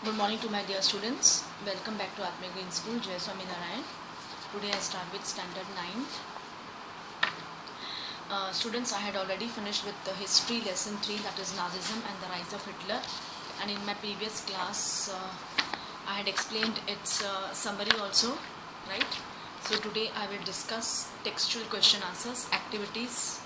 Good morning to my dear students. Welcome back to Atme Green School, Jai Swami Narayan. Today I start with standard 9. Students, I had already finished with the history lesson 3, that is Nazism and the rise of Hitler. And in my previous class, I had explained its summary also, right? So today I will discuss textual question answers, activities.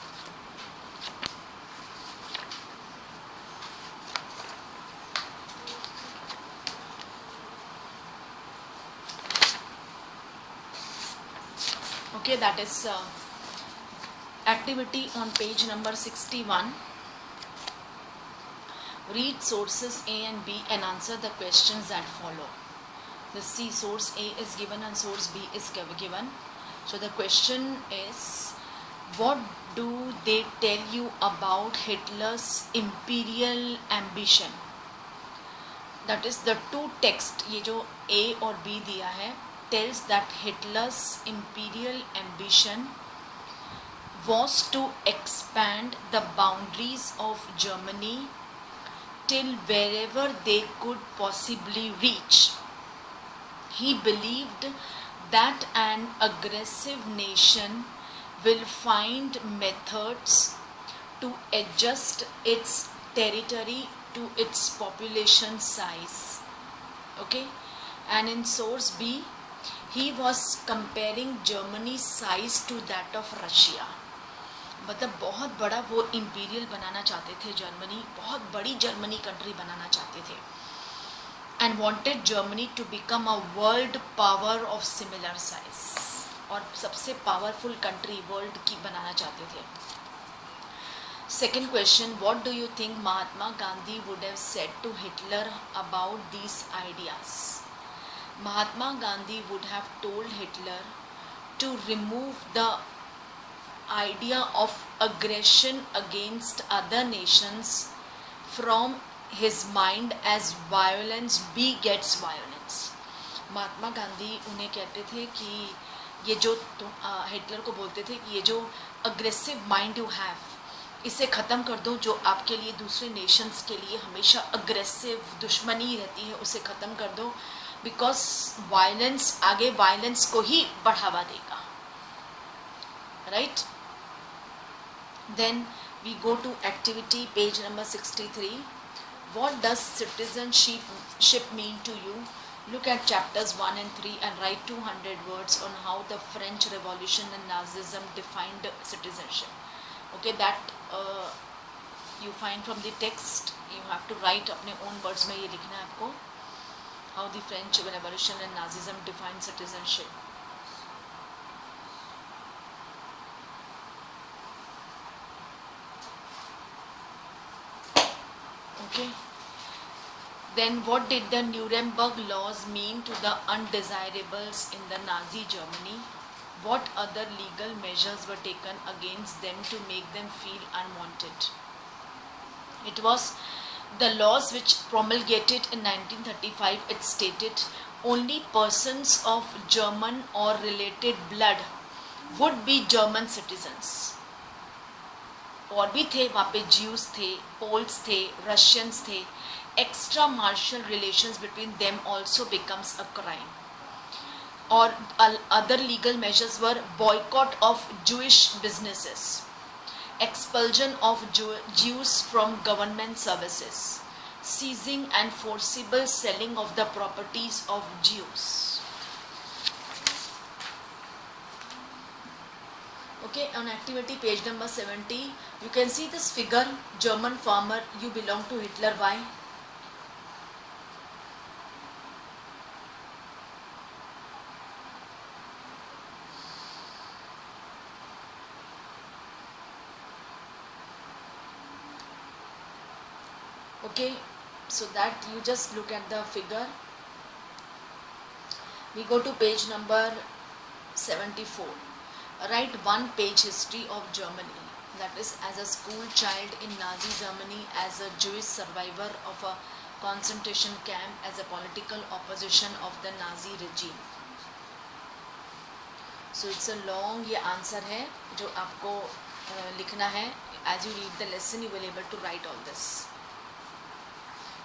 Okay, that is activity on page number 61. Read sources A and B and answer the questions that follow. The C source A is given and source B is given. So the question is, what do they tell you about Hitler's imperial ambition? That is the two text, ये जो A और B दिया है, tells that Hitler's imperial ambition was to expand the boundaries of Germany till wherever they could possibly reach. He believed that an aggressive nation will find methods to adjust its territory to its population size. Okay, and in source B, he was comparing Germany's size to that of Russia. मतलब बहुत बड़ा वो imperial बनाना चाहते थे Germany, बहुत बड़ी Germany country बनाना चाहते थे, and wanted Germany to become a world power of similar size, और सबसे पावरफुल कंट्री वर्ल्ड की बनाना चाहते थे. Second question, what do you think Mahatma Gandhi would have said to Hitler about these ideas? Mahatma Gandhi would have told Hitler to remove the idea of aggression against other nations from his mind, as violence begets violence. Mahatma Gandhi उन्हें कहते थे कि ये जो Hitler को बोलते थे कि ये जो अग्रेसिव माइंड यू हैव, इसे ख़त्म कर दो, जो आपके लिए दूसरे नेशंस के लिए हमेशा अग्रेसिव दुश्मनी रहती है, उसे ख़त्म कर दो, बिकॉज वायलेंस आगे वायलेंस को ही बढ़ावा देगा, right? Then we go to activity page number 63. What does citizenship mean to you? Look at chapters 1 and 3 and write 200 words on how the French Revolution and Nazism defined citizenship. Okay, that you find from the text. You have to write अपने own words में ये लिखना है आपको. How the French Revolution and Nazism defined citizenship. Okay. Then what did the Nuremberg laws mean to the undesirables in the Nazi Germany? What other legal measures were taken against them to make them feel unwanted? It was the laws which promulgated in 1935. It stated only persons of German or related blood would be German citizens. और भी थे वहाँ पे, Jews थे, poles थे, Russians थे. Extra marital relations between them also becomes a crime. और other legal measures were boycott of Jewish businesses, expulsion of Jews from government services, seizing and forcible selling of the properties of Jews. Okay, on activity page number 70, you can see this figure, German farmer, you belong to Hitler, why? Okay, so that you just look at the figure. We go to page number 74. Write one page history of Germany, that is as a school child in Nazi Germany, as a Jewish survivor of a concentration camp, as a political opposition of the Nazi regime. So it's a long ये answer है जो आपको लिखना है. As you read the lesson you will able to write all this.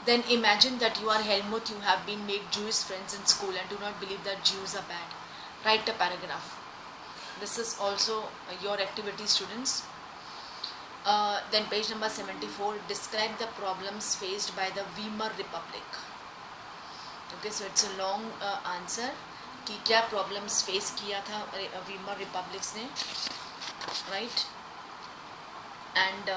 Then imagine that you are Helmut, you have been made Jewish friends in school and do not believe that Jews are bad. Write a paragraph. This is also your activity, students. Then page number 74, describe the problems faced by the Weimar Republic. Okay, so it's a long answer कि क्या problems face किया था Weimar Republics ने, right? And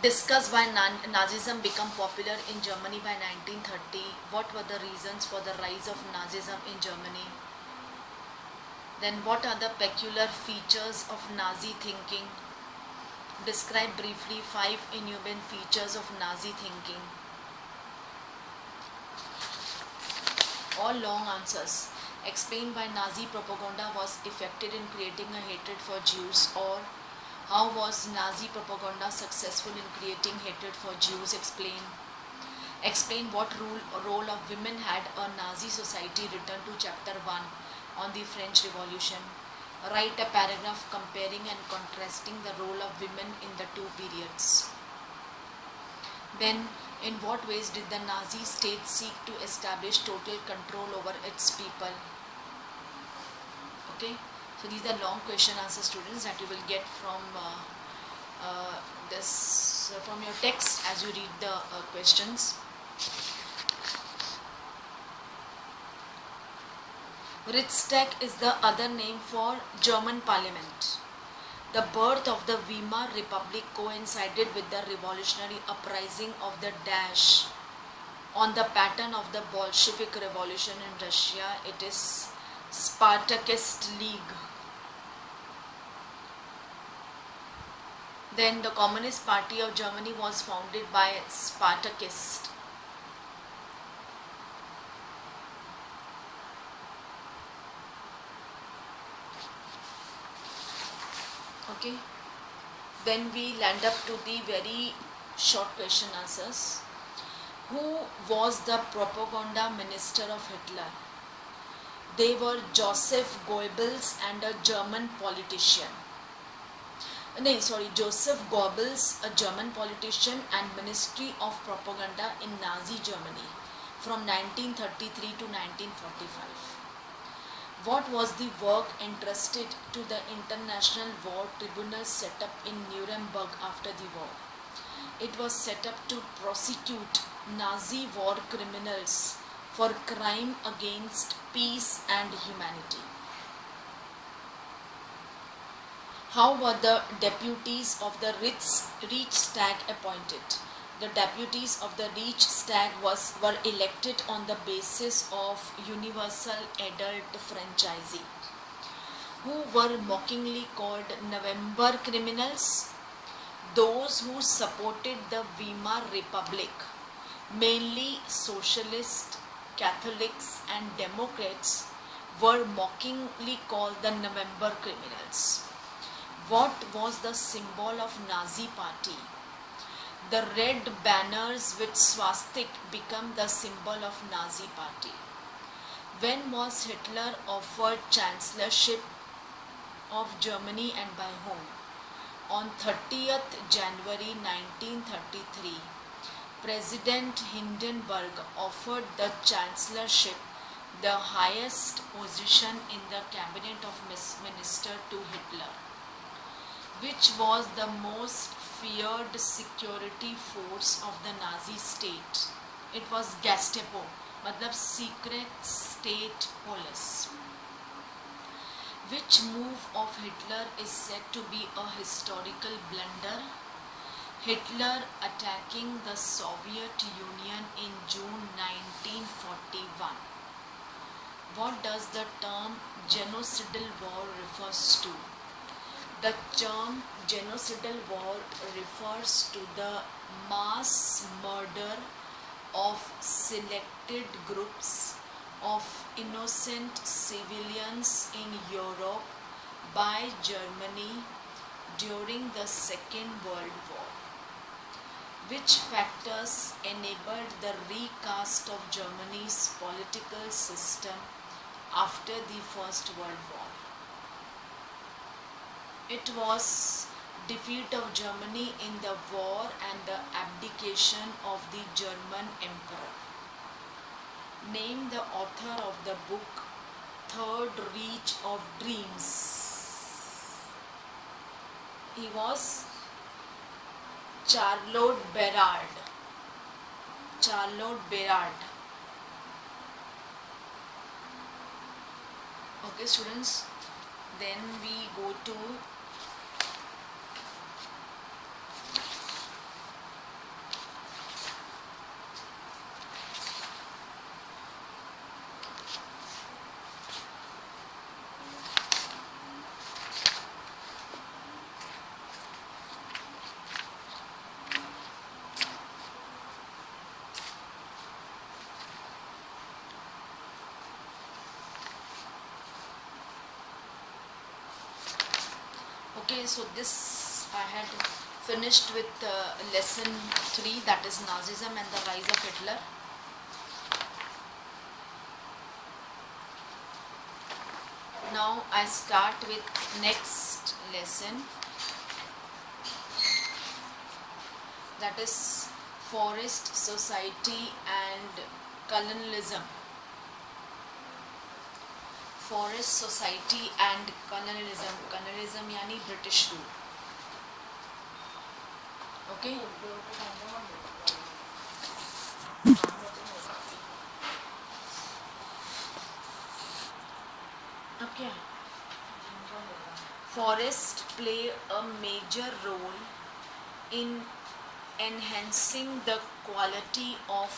discuss why Nazism became popular in Germany by 1930. What were the reasons for the rise of Nazism in Germany? Then what are the peculiar features of Nazi thinking? Describe briefly 5 inhuman features of Nazi thinking. All long answers. Explain why Nazi propaganda was effective in creating a hatred for Jews, or how was Nazi propaganda successful in creating hatred for Jews? Explain. Explain what role of women had a Nazi society. Return to chapter 1 on the French Revolution. Write a paragraph comparing and contrasting the role of women in the two periods. Then, in what ways did the Nazi state seek to establish total control over its people? Okay, so these are long question answer, students, that you will get from from your text as you read the questions. Reichstag is the other name for German parliament. The birth of the Weimar Republic coincided with the revolutionary uprising of the Dash. On the pattern of the Bolshevik Revolution in Russia, it is Spartakist League. Then the Communist Party of Germany was founded by Spartakists. Okay, then we land up to the very short question answers. Who was the propaganda minister of Hitler? They were Joseph Goebbels and a German politician. Joseph Goebbels, a German politician and Ministry of Propaganda in Nazi Germany from 1933 to 1945. What was the work entrusted to the International War Tribunal set up in Nuremberg after the war? It was set up to prosecute Nazi war criminals for crime against peace and humanity. How were the deputies of the Reichstag appointed? The deputies of the Reichstag were elected on the basis of universal adult franchise. Who were mockingly called November criminals? Those who supported the Weimar Republic, mainly socialists, Catholics and Democrats, were mockingly called the November criminals. What was the symbol of Nazi party? The red banners with swastik became the symbol of Nazi party. When was Hitler offered chancellorship of Germany and by whom? On 30th January 1933, President Hindenburg offered the chancellorship, the highest position in the cabinet of minister, to Hitler. Which was the most feared security force of the Nazi state? It was Gestapo, matlab secret state police. Which move of Hitler is said to be a historical blunder? Hitler attacking the Soviet Union in June 1941. What does the term genocidal war refers to? The term genocidal war refers to the mass murder of selected groups of innocent civilians in Europe by Germany during the Second World War. Which factors enabled the recast of Germany's political system after the First World War? It was defeat of Germany in the war and the abdication of the German emperor. Name the author of the book Third Reach of Dreams. He was Charlotte Berard. Charlotte Berard. Okay students, then we go to okay, so this I had finished with lesson 3, that is Nazism and the rise of Hitler. Now I start with next lesson, that is Forest Society and Colonialism. Forest Society and Colonialism. Colonialism यानी British rule. Okay, अब क्या? Forests play a major role in enhancing the quality of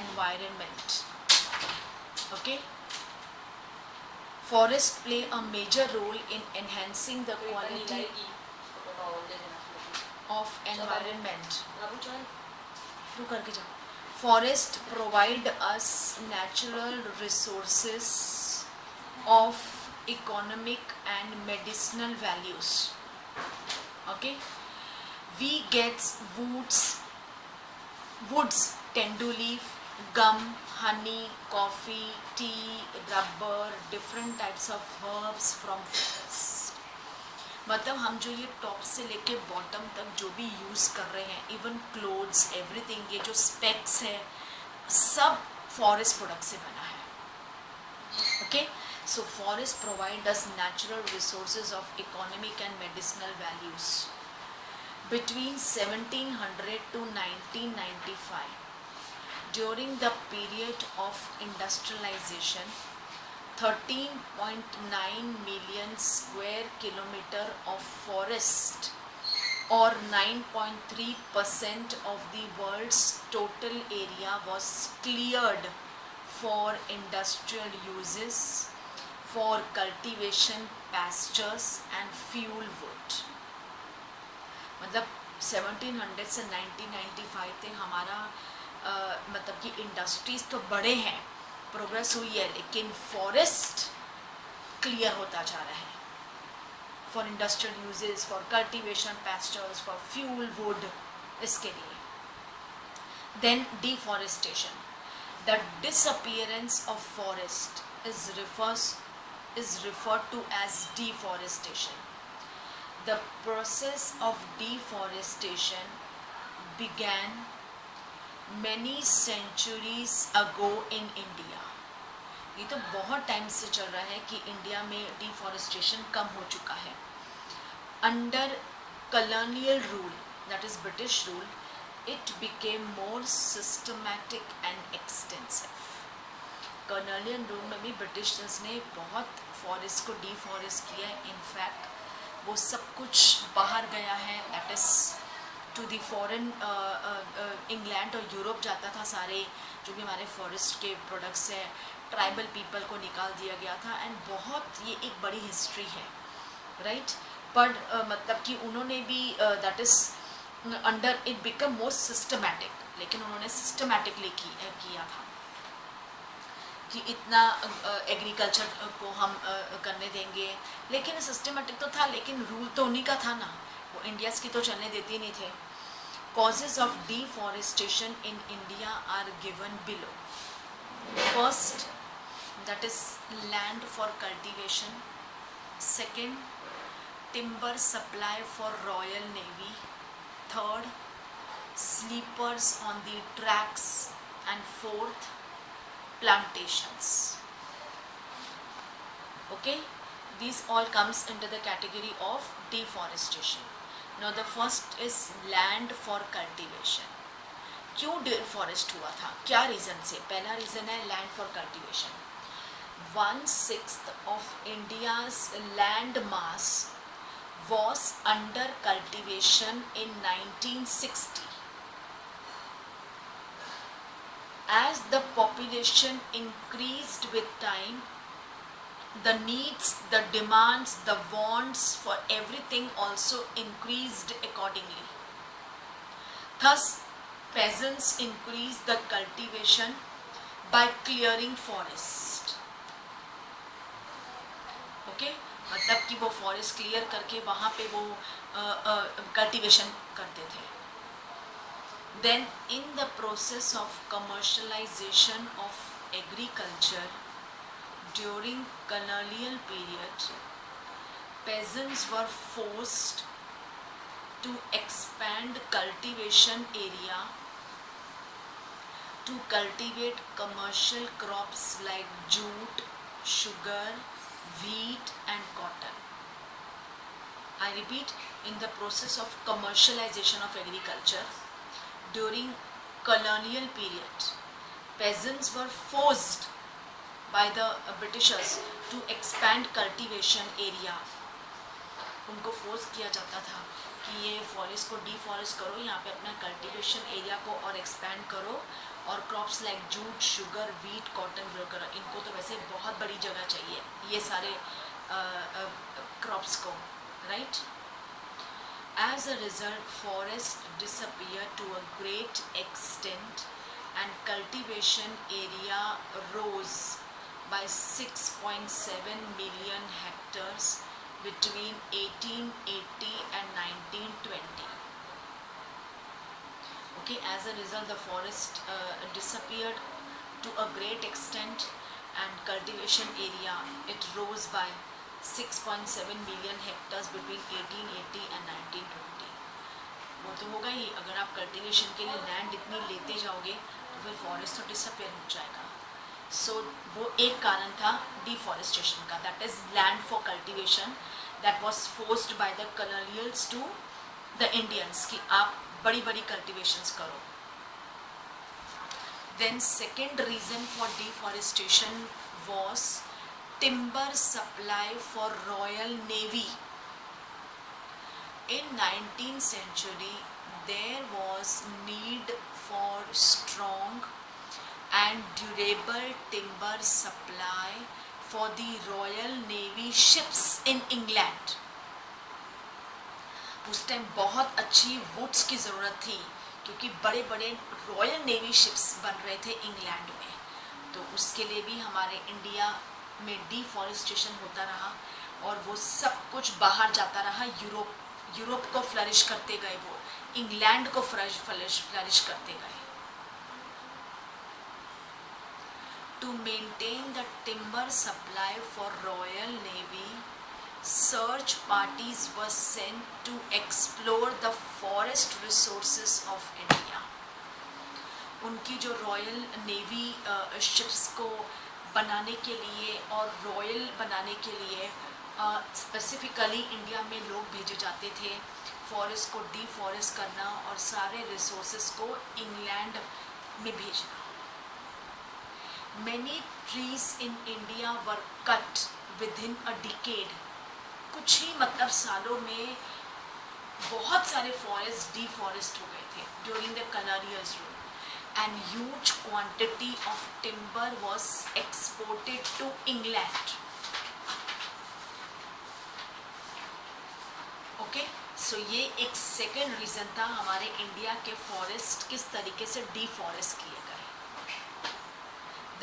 environment. Okay. Forests play a major role in enhancing the quality of environment. Forests provide us natural resources of economic and medicinal values. Okay, we get woods, tendu leaf, gum, honey, coffee, tea, rubber, different types of herbs from forest. मतलब हम जो ये top से लेके bottom तक जो भी use कर रहे हैं, इवन क्लोथ्स, एवरीथिंग, ये जो स्पेक्स है, सब फॉरेस्ट प्रोडक्ट से बना है. Okay, so forest provide us natural resources of economic and medicinal values. Between 1700 to 1995, during the period of industrialization, 13.9 million square kilometer of forest, or 9.3% of the world's total area, was cleared for industrial uses, for cultivation, pastures and fuel wood. मतलब 1700 से 1995 तक हमारा मतलब कि industries तो बड़े हैं, progress हुई है, लेकिन फॉरेस्ट क्लियर होता जा रहा है for industrial uses, for cultivation, pastures, for fuel wood, इसके लिए. Then deforestation. The disappearance of forest is referred to as deforestation. The process of deforestation began many centuries ago in India. ये तो बहुत time से चल रहा है कि इंडिया में डिफॉरेस्टेशन कम हो चुका है. Under colonial rule, that is British rule, it became more systematic and extensive. colonial rule में भी ब्रिटिशर्स ने बहुत फॉरेस्ट को डिफॉरेस्ट किया है. इनफैक्ट वो सब कुछ बाहर गया है, that is to the foreign. England और यूरोप जाता था सारे जो भी हमारे फॉरेस्ट के प्रोडक्ट्स हैं. ट्राइबल पीपल को निकाल दिया गया था. एंड बहुत ये एक बड़ी हिस्ट्री है, राइट. पर मतलब कि उन्होंने भी that is under it become more systematic, लेकिन उन्होंने सिस्टमैटिकली किया था कि इतना एग्रीकल्चर को हम करने देंगे. लेकिन सिस्टमेटिक तो था, लेकिन रूल तो उन्हीं का था ना, वो इंडियाज़ की तो चलने देती नहीं थे. Causes of deforestation in India are given below. First, that is land for cultivation. Second, timber supply for Royal Navy. Third, sleepers on the tracks. And fourth, plantations. Okay, these all comes into the category of deforestation. Now the first is land for cultivation. क्यों deforest हुआ था, क्या reason से? पहला reason है land for cultivation. 1/6 of India's land mass was under cultivation in 1960. As the population increased with time, the needs, the demands, the wants for everything also increased accordingly. Thus, peasants increased the cultivation by clearing forest. Okay? मतलब कि वो forest clear करके वहाँ पे वो cultivation करते थे. Then in the process of commercialization of agriculture during colonial period, peasants were forced to expand cultivation area to cultivate commercial crops like jute, sugar, wheat and cotton. I repeat, in the process of commercialization of agriculture during colonial period, peasants were forced by the Britishers to expand cultivation area. उनको force किया जाता था कि ये forest को deforest करो, यहाँ पे अपना कल्टीवेशन एरिया को और एक्सपैंड करो, और crops like jute, sugar, wheat, cotton grow करो. इनको तो वैसे बहुत बड़ी जगह चाहिए ये सारे क्रॉप्स को, right? As a result, forests disappeared to a great extent and cultivation area rose by 6.7 million hectares between 1880 and 1920. Okay, as a result, the forest disappeared to a great extent and cultivation area, it rose by 6.7 million hectares between 1880 and 1920. वो तो होगा ही, अगर आप cultivation के लिए land इतनी लेते जाओगे तो फिर फॉरेस्ट तो डिसअपियर हो जाएगा. सो वो एक कारण था डिफॉरेस्टेशन का, that is land for cultivation that was forced by the colonials to the Indians कि आप बड़ी बड़ी कल्टीवेशंस करो. Then second reason for deforestation was timber supply for Royal Navy. In 19th century, there was need for strong and durable timber supply for the Royal Navy ships in England. उस time बहुत अच्छी woods की ज़रूरत थी क्योंकि बड़े बड़े royal navy ships बन रहे थे इंग्लैंड में. तो उसके लिए भी हमारे इंडिया में डिफॉरेस्टेशन होता रहा और वो सब कुछ बाहर जाता रहा. यूरोप को फ्लरिश करते गए, वो इंग्लैंड को फ्लरिश करते गए. To maintain the timber supply for royal navy, search parties were sent to explore the forest resources of India. उनकी जो रॉयल नेवी शिप्स को बनाने के लिए और रॉयल बनाने के लिए स्पेसिफिकली इंडिया में लोग भेजे जाते थे फॉरेस्ट को डिफॉरेस्ट करना और सारे रिसोर्सेज को इंग्लैंड में भेजना. Many trees in India were cut within a decade. कुछ ही मतलब सालों में बहुत सारे फॉरेस्ट डिफॉरेस्ट हो गए थे during the colonial rule. And huge quantity of timber was exported to England. Okay, so ये एक सेकेंड रीजन था हमारे इंडिया के फॉरेस्ट किस तरीके से डिफॉरेस्ट किए गए.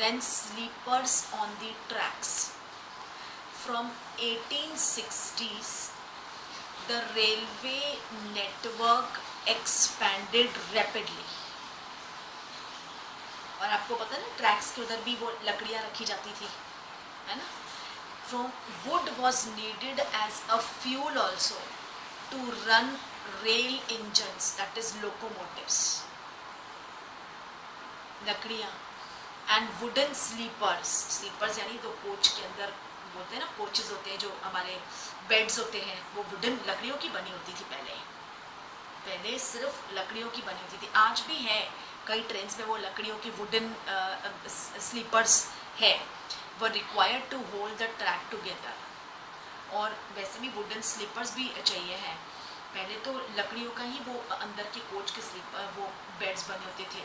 Then sleepers on the tracks. From 1860s, the railway network expanded rapidly. और आपको पता है ना ट्रैक्स के उधर भी वो लकड़ियाँ रखी जाती थी, है ना. from wood was needed as a fuel also to run rail engines, that is locomotives. लकड़ियाँ एंड वुडन स्लीपर्स यानी तो कोच के अंदर बोलते हैं ना, कोचेज होते हैं जो हमारे बेड्स होते हैं, वो वुडन लकड़ियों की बनी होती थी पहले सिर्फ लकड़ियों की बनी होती थी। आज भी है कई ट्रेन्स में वो लकड़ियों की वुडन स्लीपर्स है, वो required to hold the track together. और वैसे भी वुडन स्लीपर्स भी चाहिए हैं। पहले तो लकड़ियों का ही वो अंदर के कोच के स्लीपर वो बेड्स बने होते थे,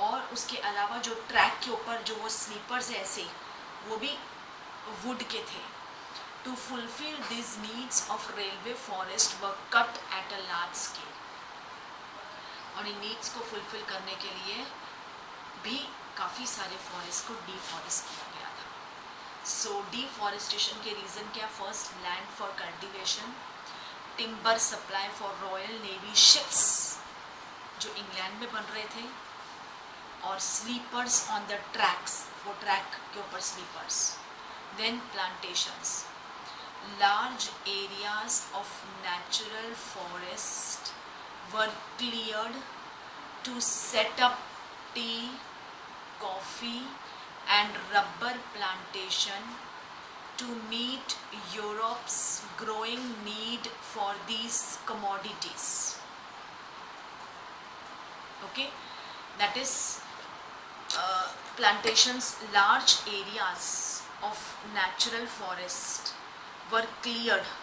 और उसके अलावा जो ट्रैक के ऊपर जो वो स्लीपर्स है ऐसे, वो भी वुड के थे। To fulfil this needs of railway forest were cut at a large scale. और इन नीड्स को फुलफिल करने के लिए भी काफ़ी सारे फॉरेस्ट को डिफॉरेस्ट किया गया था। सो डिफॉरेस्टेशन के रीज़न क्या? First, land for cultivation, timber supply for royal navy ships जो इंग्लैंड में बन रहे थे, और स्लीपर्स ऑन द ट्रैक्स, वो ट्रैक के ऊपर sleepers. Then plantations, large areas of natural forest were cleared to set up tea, coffee and rubber plantation to meet Europe's growing need for these commodities. Okay, that is plantations, large areas of natural forest were cleared.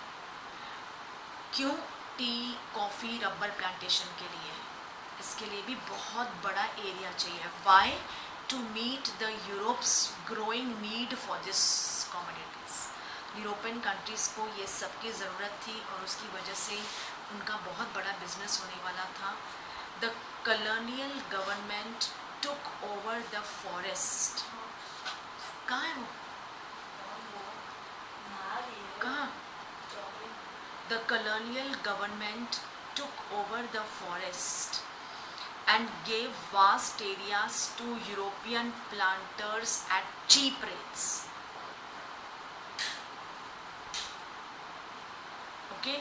क्यों? T, coffee, rubber plantation के लिए। इसके लिए भी बहुत बड़ा area चाहिए। Why? To meet the Europe's growing need for this commodities. European countries को ये सब की ज़रूरत थी और उसकी वजह से उनका बहुत बड़ा बिजनेस होने वाला था। The colonial government took over the forest. कहाँ है वो? कहाँ? The colonial government took over the forest and gave vast areas to European planters at cheap rates. Okay,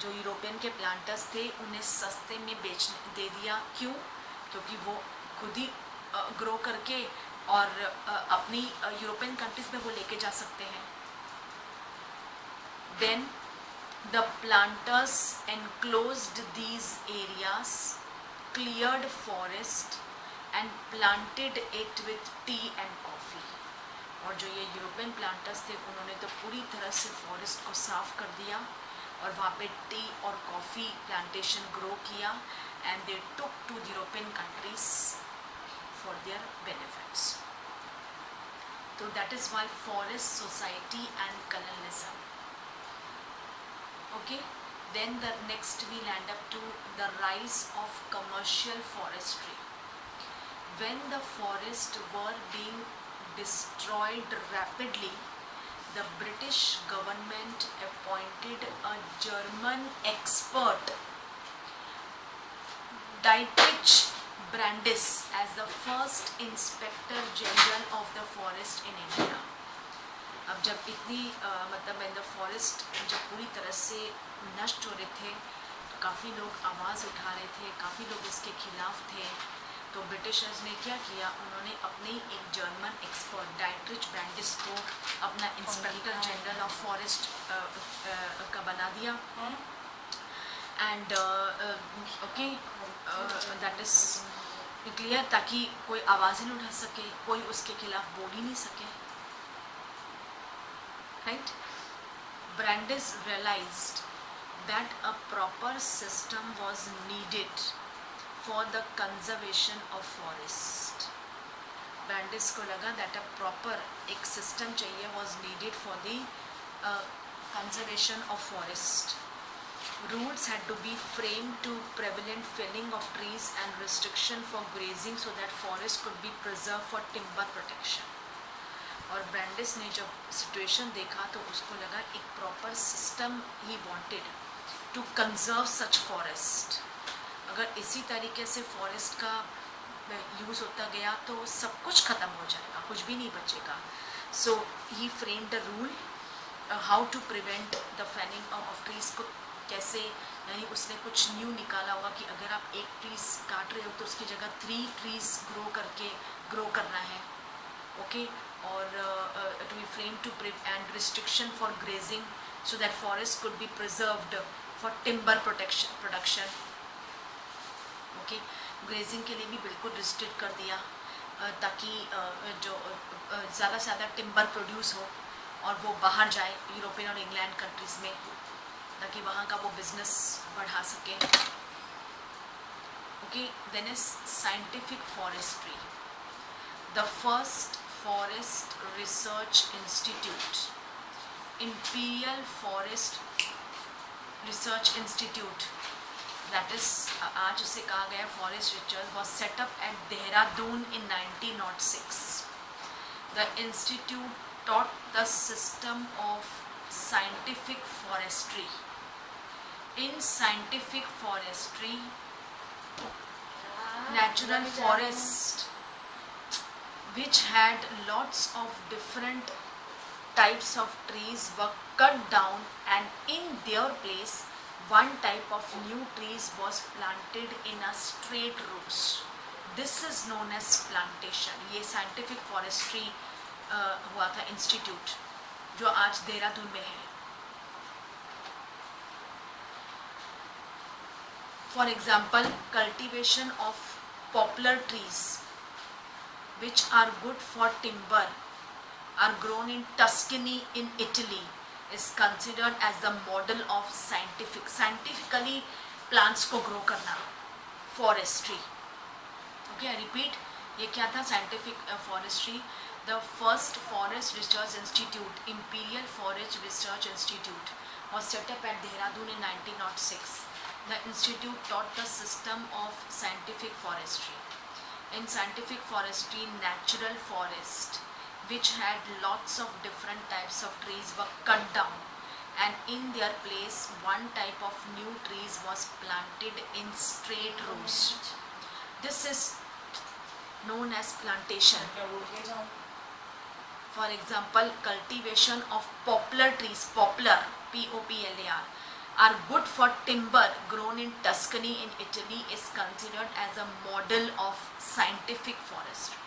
जो यूरोपियन के प्लांटर्स थे उन्हें सस्ते में बेचने दे दिया। क्यों? क्योंकि वो खुद ही ग्रो करके और अपनी यूरोपियन कंट्रीज में वो लेके जा सकते हैं। Then the planters enclosed these areas, cleared forest and planted it with tea and coffee. और जो ये यूरोपियन प्लांटर्स थे उन्होंने तो पूरी तरह से फॉरेस्ट को साफ कर दिया और वहाँ पे टी और कॉफ़ी प्लांटेशन ग्रो किया, and they took to European countries for their benefits. तो that is why forest society and colonialism. Okay, then the next we land up to the rise of commercial forestry. When the forests were being destroyed rapidly, the British government appointed a German expert, Dietrich Brandis, as the first Inspector General of the forest in India. अब जब इतनी मतलब in the forest जब पूरी तरह से नष्ट हो रहे थे तो काफ़ी लोग आवाज़ उठा रहे थे, काफ़ी लोग इसके खिलाफ थे। तो ब्रिटिशर्स ने क्या किया? उन्होंने अपने एक जर्मन एक्सपर्ट डाइट्रिच ब्रांडिस को अपना इंस्पेक्टर जनरल ऑफ फॉरेस्ट का बना दिया। And okay, that is clear, ताकि कोई आवाज़ ही नहीं उठा सके, कोई उसके खिलाफ बोल ही नहीं सके। Right? Brandis realized that a proper system was needed for the conservation of forest. Brandis को लगा that a proper एक system चाहिए was needed for the conservation of forest. Rules had to be framed to prevent felling of trees and restriction for grazing so that forest could be preserved for timber protection. और Brandis ने जब situation देखा तो उसको लगा एक proper system ही wanted to conserve such forest. अगर इसी तरीके से फॉरेस्ट का यूज़ होता गया तो सब कुछ ख़त्म हो जाएगा, कुछ भी नहीं बचेगा। So he framed a rule how to prevent the felling of trees को कैसे, यानी उसने कुछ न्यू निकाला होगा कि अगर आप एक ट्रीज काट रहे हो तो उसकी जगह 3 ट्रीज ग्रो करना है. ओके. और to be framed to and restriction for grazing so that forest could be preserved for timber production. Okay. Grazing के लिए भी बिल्कुल रिस्ट्रिक्ट कर दिया ताकि जो ज़्यादा से ज़्यादा टिम्बर प्रोड्यूस हो और वो बाहर जाए यूरोपियन और इंग्लैंड कंट्रीज़ में, ताकि वहाँ का वो बिजनेस बढ़ा सके. Okay. Then is scientific forestry. The first forest research institute, imperial forest research institute, that is आज उसे कहा गया forest research, was set up at Dehradun in 1906. The institute taught the system of scientific forestry. In scientific forestry, natural forest which had lots of different types of trees were cut down, and in their place one type of new trees was planted in a straight rows. This is known as plantation. ये scientific forestry हुआ था institute जो आज देहरादून में है. For example, cultivation of poplar trees which are good for timber are grown in Tuscany in Italy is considered as the model of scientifically plants को grow करना, forestry. Okay, I repeat, ये क्या था? Scientific forestry. The first forest research institute, Imperial Forest Research Institute, was set up at Dehradun in 1906. The institute taught the system of scientific forestry. In scientific forestry, natural forest which had lots of different types of trees were cut down, and in their place one type of new trees was planted in straight rows. This is known as plantation. For example, cultivation of poplar trees, poplar, Poplar, are good for timber grown in Tuscany in Italy is considered as a model of scientific forestry.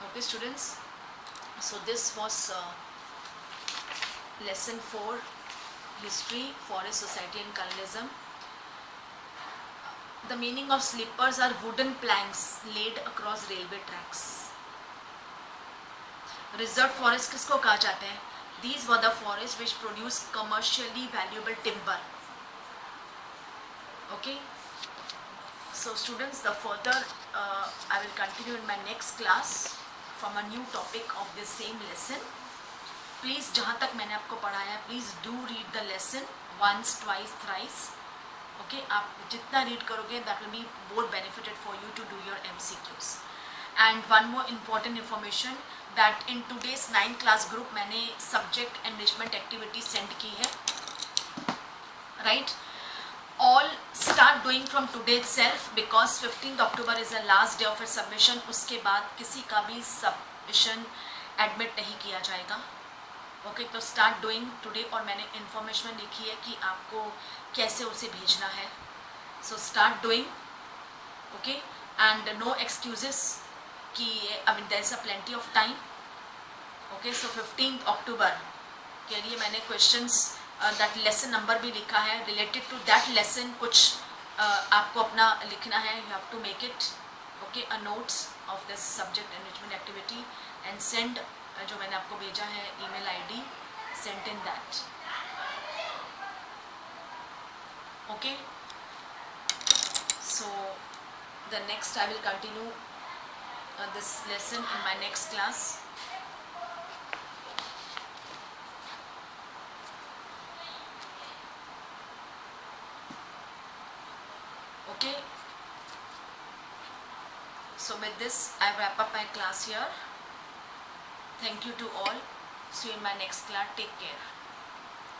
Okay students, so this was lesson 4, history, forest society and colonialism. The meaning of sleepers are wooden planks laid across railway tracks. Reserved forest किसको कहा जाते हैं? These were the forests which produce commercially valuable timber. Okay. So students, the further I will continue in my next class from a new topic of this same lesson. Please, जहाँ तक मैंने आपको पढ़ाया, please do read the lesson once, twice, thrice. Okay, आप जितना read करोगे, that will be more benefited for you to do your MCQs. And one more important information that in today's 9th class group मैंने subject enrichment activity send की है, right? All start doing from today itself because 15th October is the last day of its submission. उसके बाद किसी का भी submission admit नहीं किया जाएगा. Okay, तो start doing today. और मैंने information लिखी है कि आपको कैसे उसे भेजना है. So start doing. Okay, and no excuses कि I mean there is a plenty of time. Okay, so 15th October के लिए मैंने questions that lesson number भी लिखा है, related to that lesson कुछ आपको अपना लिखना है. You have to make it, okay, a notes of this subject enrichment activity and send जो मैंने आपको भेजा है email ID, send in that. Okay, so the next I will continue this lesson in my next class. Okay, so with this I wrap up my class here. Thank you to all. See you in my next class. Take care.